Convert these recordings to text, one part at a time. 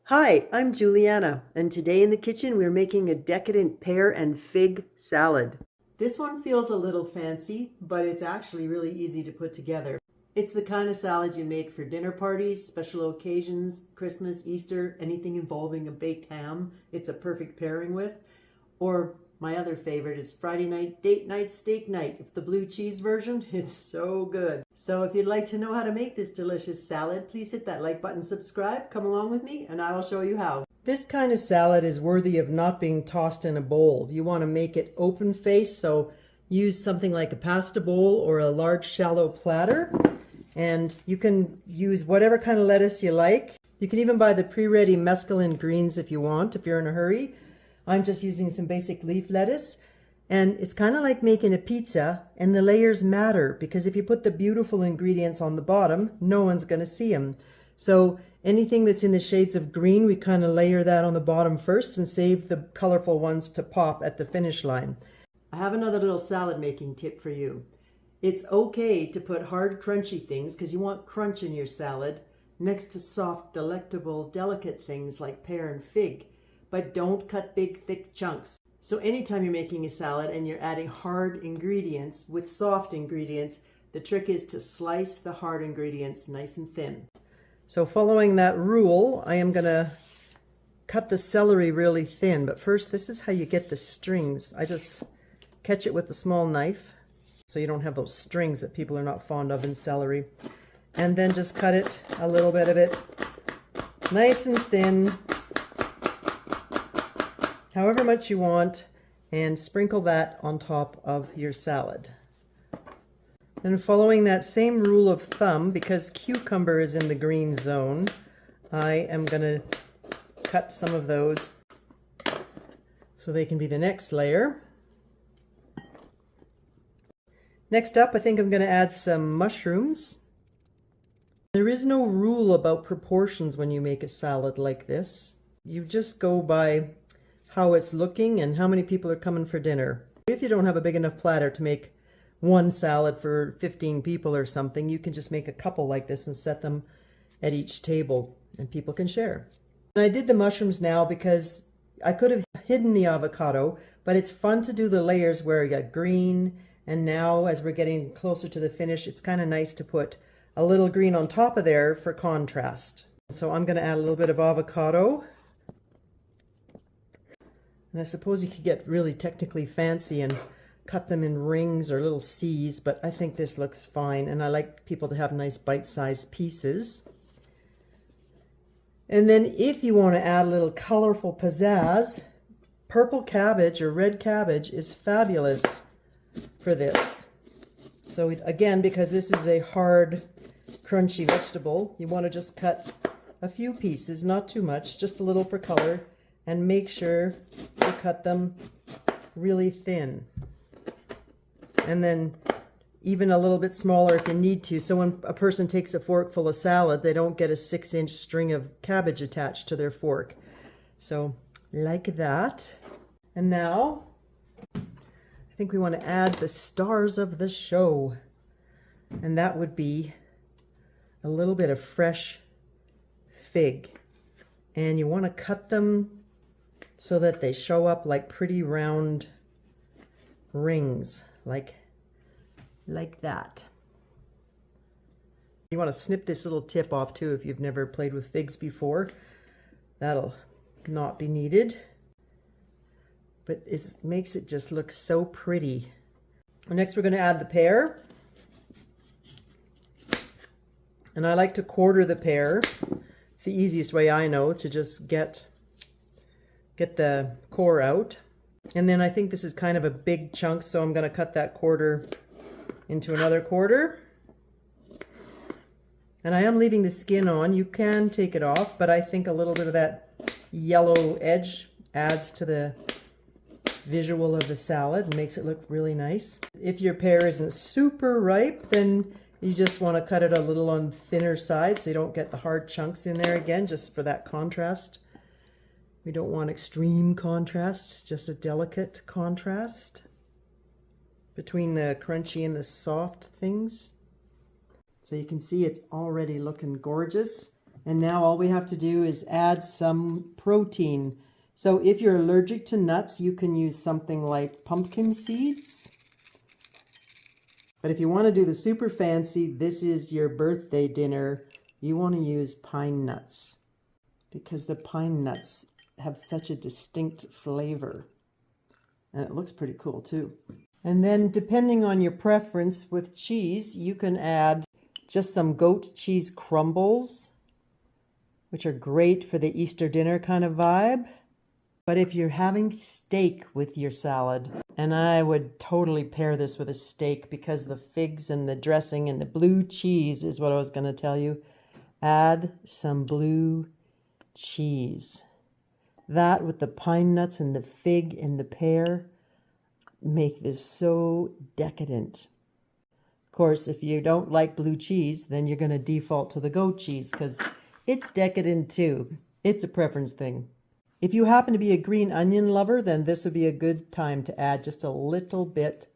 Hi, I'm Juliana, and today in the kitchen we're making a decadent pear and fig salad. This one feels a little fancy, but it's actually really easy to put together. It's the kind of salad you make for dinner parties, special occasions, Christmas, Easter, anything involving a baked ham. It's a perfect pairing with. Or my other favorite is Friday night, date night, steak night. If the blue cheese version, it's so good. So if you'd like to know how to make this delicious salad, please hit that like button, subscribe, come along with me, and I will show you how. This kind of salad is worthy of not being tossed in a bowl. You want to make it open faced, so use something like a pasta bowl or a large shallow platter. And you can use whatever kind of lettuce you like. You can even buy the pre-ready mesclun greens if you want, if you're in a hurry. I'm just using some basic leaf lettuce, and it's kind of like making a pizza, and the layers matter because if you put the beautiful ingredients on the bottom, no one's going to see them. So anything that's in the shades of green, we kind of layer that on the bottom first and save the colorful ones to pop at the finish line. I have another little salad making tip for you. It's okay to put hard, crunchy things because you want crunch in your salad next to soft, delectable, delicate things like pear and fig. But don't cut big, thick chunks. So anytime you're making a salad and you're adding hard ingredients with soft ingredients, the trick is to slice the hard ingredients nice and thin. So following that rule, I am going to cut the celery really thin. But first, this is how you get the strings. I just catch it with a small knife so you don't have those strings that people are not fond of in celery. And then just cut it, a little bit of it, nice and thin, however much you want, and sprinkle that on top of your salad. And following that same rule of thumb, because cucumber is in the green zone, I am going to cut some of those so they can be the next layer. Next up, I think I'm going to add some mushrooms. There is no rule about proportions when you make a salad like this. You just go by how it's looking and how many people are coming for dinner. If you don't have a big enough platter to make one salad for 15 people or something, you can just make a couple like this and set them at each table and people can share. And I did the mushrooms now because I could have hidden the avocado, but it's fun to do the layers where you got green, and now as we're getting closer to the finish, it's kind of nice to put a little green on top of there for contrast. So I'm going to add a little bit of avocado. And I suppose you could get really technically fancy and cut them in rings or little C's, but I think this looks fine, and I like people to have nice bite-sized pieces. And then if you want to add a little colorful pizzazz, purple cabbage or red cabbage is fabulous for this. So again, because this is a hard, crunchy vegetable, you want to just cut a few pieces, not too much, just a little for color, and make sure you cut them really thin. And then even a little bit smaller if you need to. So when a person takes a fork full of salad, they don't get a 6-inch string of cabbage attached to their fork. So like that. And now I think we want to add the stars of the show. And that would be a little bit of fresh fig. And you want to cut them so that they show up like pretty round rings, like that. You want to snip this little tip off too if you've never played with figs before. That'll not be needed. But it makes it just look so pretty. Next we're going to add the pear. And I like to quarter the pear. It's the easiest way I know to just get the core out. And then I think this is kind of a big chunk, so I'm going to cut that quarter into another quarter. And I am leaving the skin on. You can take it off, but I think a little bit of that yellow edge adds to the visual of the salad and makes it look really nice. If your pear isn't super ripe, then you just want to cut it a little on the thinner side so you don't get the hard chunks in there again, just for that contrast. We don't want extreme contrast, just a delicate contrast between the crunchy and the soft things. So you can see it's already looking gorgeous. And now all we have to do is add some protein. So if you're allergic to nuts, you can use something like pumpkin seeds. But if you want to do the super fancy, this is your birthday dinner, you want to use pine nuts because the pine nuts have such a distinct flavor. And it looks pretty cool too. And then depending on your preference with cheese, you can add just some goat cheese crumbles, which are great for the Easter dinner kind of vibe. But if you're having steak with your salad, and I would totally pair this with a steak because the figs and the dressing and the blue cheese is what I was going to tell you. Add some blue cheese. That with the pine nuts and the fig and the pear make this so decadent. Of course, if you don't like blue cheese, then you're going to default to the goat cheese because it's decadent too. It's a preference thing. If you happen to be a green onion lover, then this would be a good time to add just a little bit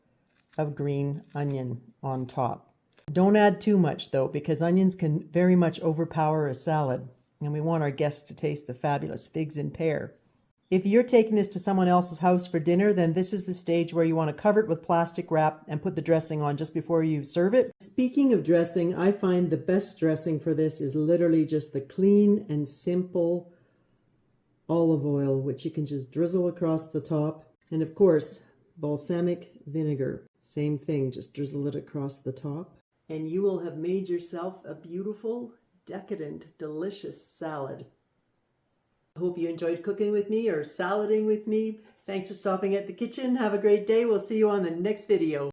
of green onion on top. Don't add too much though, because onions can very much overpower a salad, and we want our guests to taste the fabulous figs and pear. If you're taking this to someone else's house for dinner, then this is the stage where you want to cover it with plastic wrap and put the dressing on just before you serve it. Speaking of dressing, I find the best dressing for this is literally just the clean and simple olive oil, which you can just drizzle across the top. And of course, balsamic vinegar. Same thing, just drizzle it across the top. And you will have made yourself a beautiful, decadent, delicious salad. I hope you enjoyed cooking with me or salading with me. Thanks for stopping at the kitchen. Have a great day. We'll see you on the next video.